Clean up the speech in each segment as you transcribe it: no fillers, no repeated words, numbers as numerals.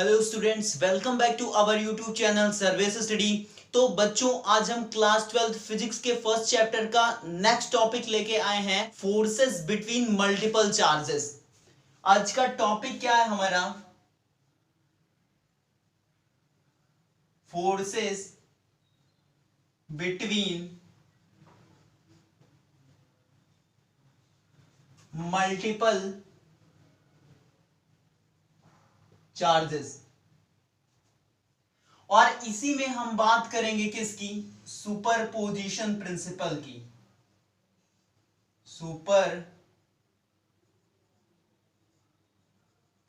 Hello students, welcome back to our YouTube channel service study. तो बच्चों, आज हम क्लास 12 फिजिक्स के फर्स्ट चैप्टर का नेक्स्ट टॉपिक लेके आए हैं, फोर्सेस बिटवीन मल्टीपल चार्जेस। आज का टॉपिक क्या है हमारा? Forces between multiple charges. और इसी में हम बात करेंगे किसकी? सुपरपोजिशन प्रिंसिपल की। सुपर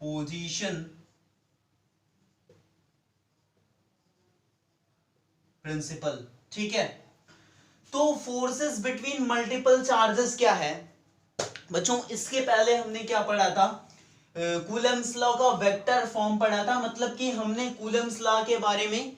पोजीशन प्रिंसिपल, ठीक है। तो फोर्सेस बिटवीन मल्टीपल चार्जेस क्या है बच्चों? इसके पहले हमने क्या पढ़ा था? कूलम्स लॉ का वेक्टर फॉर्म पढ़ा था। मतलब कि हमने कूलम्स लॉ के बारे में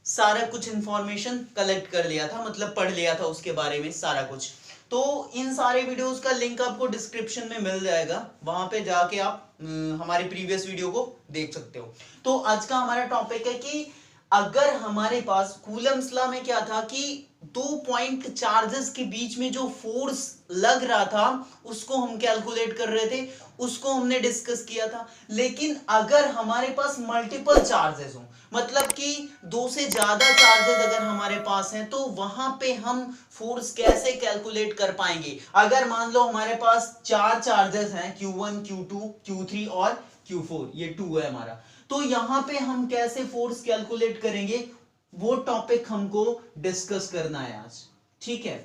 सारा कुछ इंफॉर्मेशन कलेक्ट कर लिया था, मतलब पढ़ लिया था उसके बारे में सारा कुछ। तो इन सारे वीडियोस का लिंक आपको डिस्क्रिप्शन में मिल जाएगा, वहां पे जाके आप हमारी प्रीवियस वीडियो को देख सकते हो। तो आज का हमारा टॉपिक है कि अगर हमारे पास कूलम्स लॉ में क्या था कि दो पॉइंट चार्जेस के बीच में जो फोर्स लग रहा था उसको हम कैलकुलेट कर रहे थे, उसको हमने डिस्कस किया था। लेकिन अगर हमारे पास मल्टीपल चार्जेस हो, मतलब कि दो से ज्यादा चार्जेस अगर हमारे पास हैं, तो वहां पे हम फोर्स कैसे कैलकुलेट कर पाएंगे? अगर मान लो हमारे पास चार चार्जेस हैं, Q1 Q2 Q3 और Q4, ये 2 है हमारा, तो यहां पे हम कैसे फोर्स कैलकुलेट करेंगे, वो टॉपिक हमको डिस्कस करना है आज, ठीक है।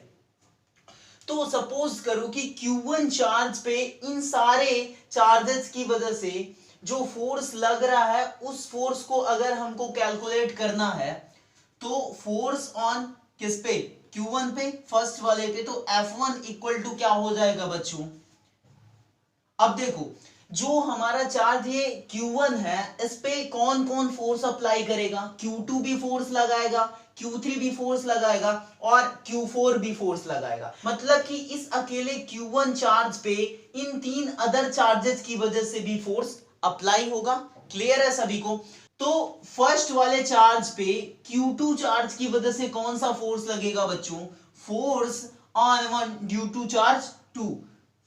तो सपोज करो कि Q1 चार्ज पे इन सारे चार्जेस की वजह से जो फोर्स लग रहा है, उस फोर्स को अगर हमको कैलकुलेट करना है, तो फोर्स ऑन किस पे? Q1 पे, फर्स्ट वाले पे। तो F1 इक्वल टू क्या हो जाएगा बच्चों? अब देखो, जो हमारा चार्ज ये Q1 है, इस पे कौन कौन फोर्स अप्लाई करेगा? Q2 भी फोर्स लगाएगा, Q3 भी फोर्स लगाएगा और Q4 भी फोर्स लगाएगा। मतलब कि इस अकेले Q1 चार्ज पे इन तीन अदर चार्जेस की वजह से भी फोर्स अप्लाई होगा। क्लियर है सभी को? तो फर्स्ट वाले चार्ज पे Q2 चार्ज की वजह से कौन सा फोर्स लगेगा बच्चों? Force on one due to charge 2,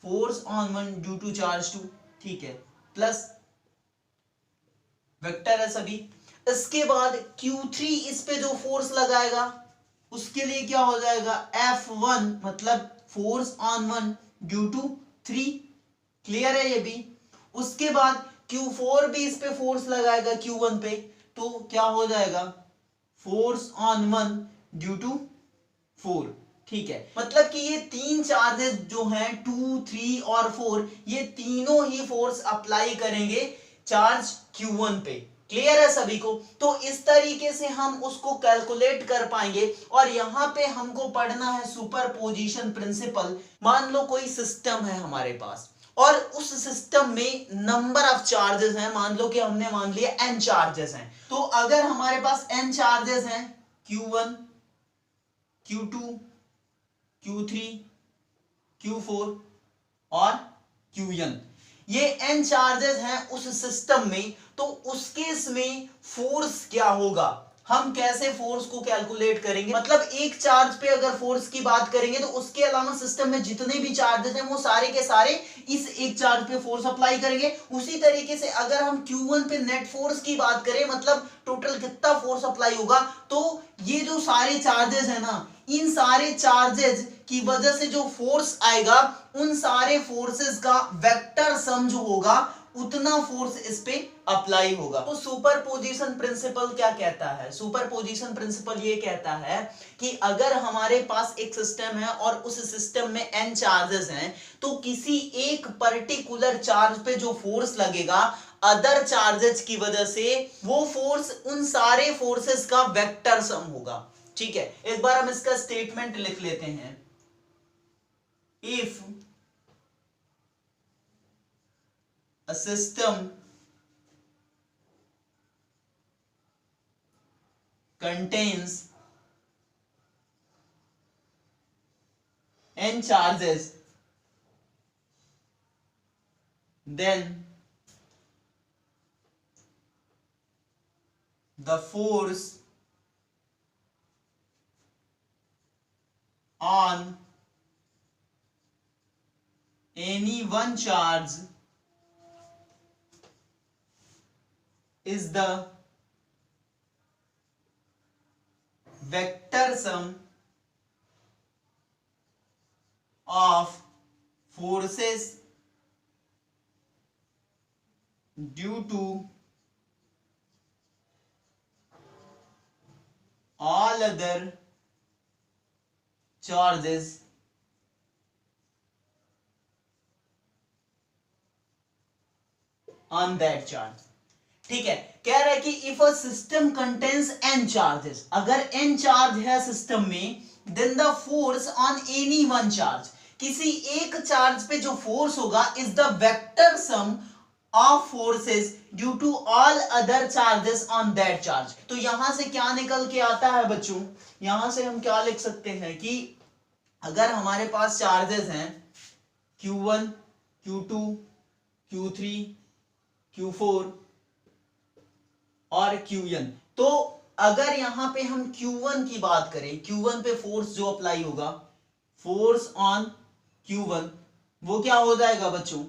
force on one due to charge 2, ठीक है, प्लस वेक्टर है सभी। इसके बाद Q3 इस पे जो फोर्स लगाएगा, उसके लिए क्या हो जाएगा? F1 मतलब force on one due to 3। Clear है ये भी? उसके बाद Q4 भी इस पे फोर्स लगाएगा Q1 पे, तो क्या हो जाएगा? Force on one due to 4, ठीक है। मतलब कि ये तीन चार्जेस जो हैं 2, 3 और 4, ये तीनों ही फोर्स अप्लाई करेंगे चार्ज Q1 पे। क्लियर है सभी को? तो इस तरीके से हम उसको कैलकुलेट कर पाएंगे। और यहां पे हमको पढ़ना है सुपरपोजिशन प्रिंसिपल। मान लो कोई सिस्टम है हमारे पास और उस सिस्टम में नंबर ऑफ चार्जेस हैं, मान लो कि हमने मान लिया n चार्जेस हैं। तो अगर हमारे पास n चार्जेस हैं, Q1 Q2 Q3 Q4 और Qn, ये n चार्जेस हैं उस सिस्टम में, तो उस केस में फोर्स क्या होगा? हम कैसे फोर्स को कैलकुलेट करेंगे? मतलब एक चार्ज पे अगर फोर्स की बात करेंगे, तो उसके अलावा सिस्टम में जितने भी चार्जेस हैं वो सारे के सारे इस एक चार्ज पे फोर्स अप्लाई करेंगे। उसी तरीके से अगर हम Q1 पे नेट फोर्स की बात करें, मतलब टोटल कितना फोर्स अप्लाई होगा, तो ये जो सारे चार्जेस है ना, इन सारे चार्जेस की वजह से जो फोर्स आएगा, उन सारे फोर्सेस का वेक्टर सम जो होगा, उतना फोर्स इस पे अप्लाई होगा। तो सुपरपोजिशन प्रिंसिपल क्या कहता है? सुपरपोजिशन प्रिंसिपल ये कहता है कि अगर हमारे पास एक सिस्टम है और उस सिस्टम में n चार्जेस हैं, तो किसी एक पर्टिकुलर चार्ज पे जो फोर्स लगेगा अदर चार्जेस की वजह से, वो फोर्स उन सारे फोर्सेस का वेक्टर सम होगा। ठीक है, एक बार हम इसका स्टेटमेंट लिख लेते हैं। If a system contains n charges, then the force on any one charge is the vector sum of forces due to all other charges on that charge। ठीक है, कह रहा है कि if a system contains n charges, अगर n charge है system में, then the force on any one charge, किसी एक चार्ज पे जो फोर्स होगा is the vector sum of forces due to all other charges on that charge. तो यहां से क्या निकल के आता है बच्चों, यहां से हम क्या लिख सकते हैं कि अगर हमारे पास चार्जेस हैं Q1, Q2, Q3, Q4 और Qn, तो अगर यहां पे हम Q1 की बात करें, Q1 पे फोर्स जो अप्लाई होगा, फोर्स ऑन Q1, वो क्या हो जाएगा बच्चों,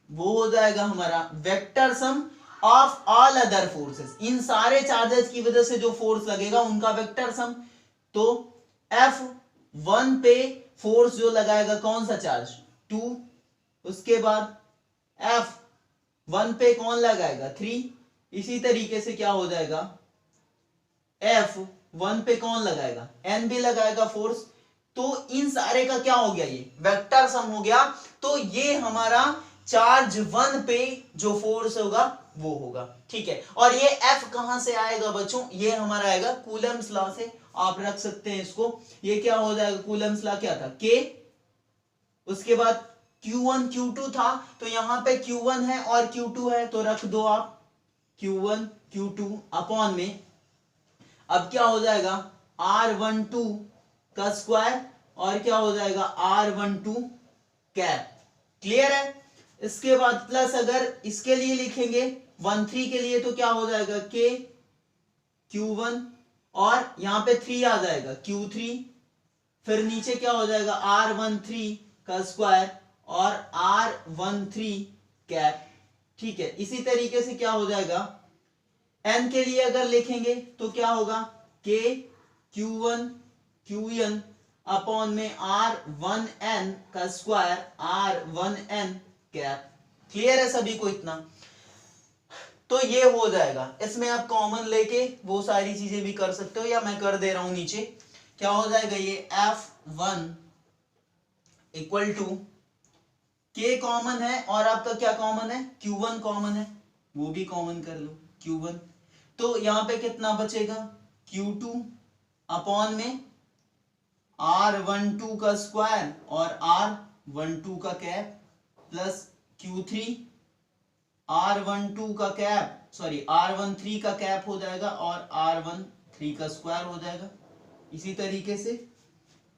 वो हो जाएगा हमारा vector sum of all other forces, इन सारे चार्जेस की वजह से जो फोर्स लगेगा उनका वेक्टर सम। तो F1 पे फोर्स जो लगाएगा कौन सा चार्ज, 2, उसके बाद F1 पे कौन लगाएगा, 3, इसी तरीके से क्या हो जाएगा, F1 पे कौन लगाएगा, N भी लगाएगा फोर्स। तो इन सारे का क्या हो गया, ये वेक्टर सम हो गया। तो ये हमारा चार्ज 1 पे जो फोर्स होगा वो होगा। ठीक है, और ये F कहां से आएगा बच्चों, ये हमारा आएगा कूलम्स लॉ से, आप रख सकते हैं इसको। ये क्या हो जाएगा, कूलम्स लॉ क्या था, K, उसके बाद Q1 Q2 था, तो यहां पे Q1 है और Q2 है, तो रख दो आप Q1 Q2 अपॉन में, अब क्या हो जाएगा R12 का स्क्वायर और क्या हो जाएगा R12 कैप। क्लियर है, इसके बाद प्लस अगर इसके लिए लिखेंगे 13 के लिए, तो क्या हो जाएगा K Q1 और यहां पे 3 आ जाएगा Q3, फिर नीचे क्या हो जाएगा R13 का स्क्वायर और R13 कैप। ठीक है, इसी तरीके से क्या हो जाएगा, n के लिए अगर लिखेंगे तो क्या होगा, K Q1 Qn अपॉन में R1n का स्क्वायर R1n कैप। क्लियर है सभी को इतना, तो ये हो जाएगा। इसमें आप कॉमन लेके वो सारी चीजें भी कर सकते हो, या मैं कर दे रहा हूं नीचे, क्या हो जाएगा, ये F1 equal to K common है और आपका क्या कॉमन है, Q1 कॉमन है, वो भी कॉमन कर लो Q1, तो यहां पे कितना बचेगा, Q2 अपॉन में R12 का स्क्वायर और R12 का कैप प्लस Q3 R12 का कैप, सॉरी R13 का कैप हो जाएगा और R13 का स्क्वायर हो जाएगा। इसी तरीके से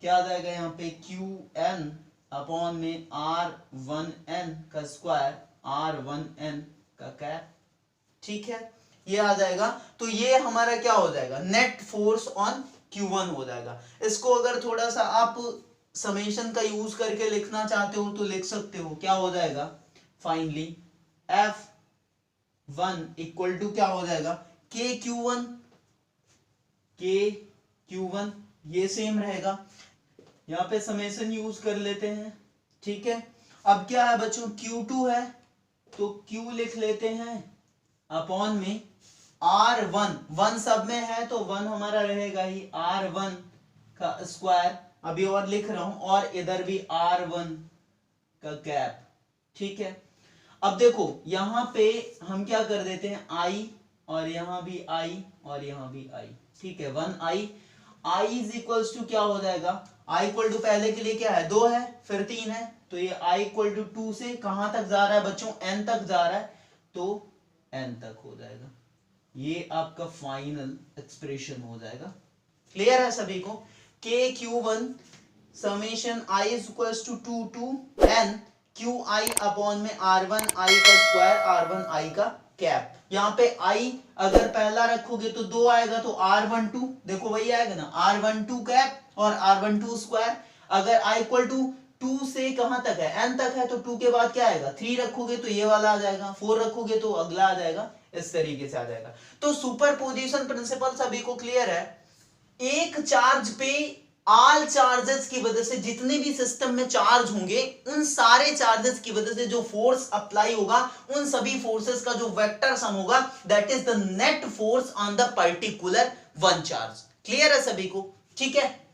क्या आ जाएगा यहाँ पे Qn अपॉन में R1n का स्क्वायर R1n का कैप। ठीक है, ये आ जाएगा। तो ये हमारा क्या हो जाएगा, नेट फोर्स ऑन Q1 हो जाएगा। इसको अगर थोड़ा सा आप समेशन का यूज करके लिखना चाहते हो तो लिख सकते हो, क्या हो जाएगा, फाइनली F1 इक्वल टू क्या हो जाएगा, KQ1, KQ1 ये सेम रहेगा, यहां पे समेशन यूज कर लेते हैं। ठीक है, अब क्या है बच्चों, Q2 है तो Q लिख लेते हैं अपॉन में R1, 1 सब में है तो 1 हमारा रहेगा ही, R1 का स्क्वायर, अभी और लिख रहा हूं, और इधर भी R1 का कैप। ठीक है, अब देखो यहां पे हम क्या कर देते हैं, I और यहां भी I और यहां भी I। ठीक है, 1I, I is equals to क्या हो जाएगा, I इक्वल टू पहले के लिए क्या है, 2 है, फिर 3 है, तो ये I इक्वल टू 2 से कहां तक जा रहा है बच्चों, n तक जा रहा है, तो n तक हो जाएगा। ये आपका फाइनल एक्सप्रेशन हो जाएगा। क्लियर है सभी को, KQ1 summation I is equals to 2 to n QI upon में R1I का स्क्वायर R1I का कैप। यहाँ पे I अगर पहला रखोगे तो 2 आएगा, तो R12 देखो वही आएगा ना, R12 कैप और R12 स्क्वायर। अगर I इक्वल टू 2 से कहां तक है, n तक है, तो 2 के बाद क्या आएगा, 3 रखोगे तो ये वाला आ जाएगा, 4 रखोगे तो अगला आ जाएगा, इस तरीके से आ जाएगा। तो सुपरपोजिशन प्रिंसिपल सभी को क्लियर है। एक चार्ज पे ऑल चार्जेस की वजह से जितने भी सिस्टम में चार्ज होंगे उन सारे चार्जेस की वजह से जो फोर्स अप्लाई होगा उन सभी फोर्सेस का जो वेक्टर सम होगा that is the net force on the particular one charge. Clear है सभी को? ठीक है।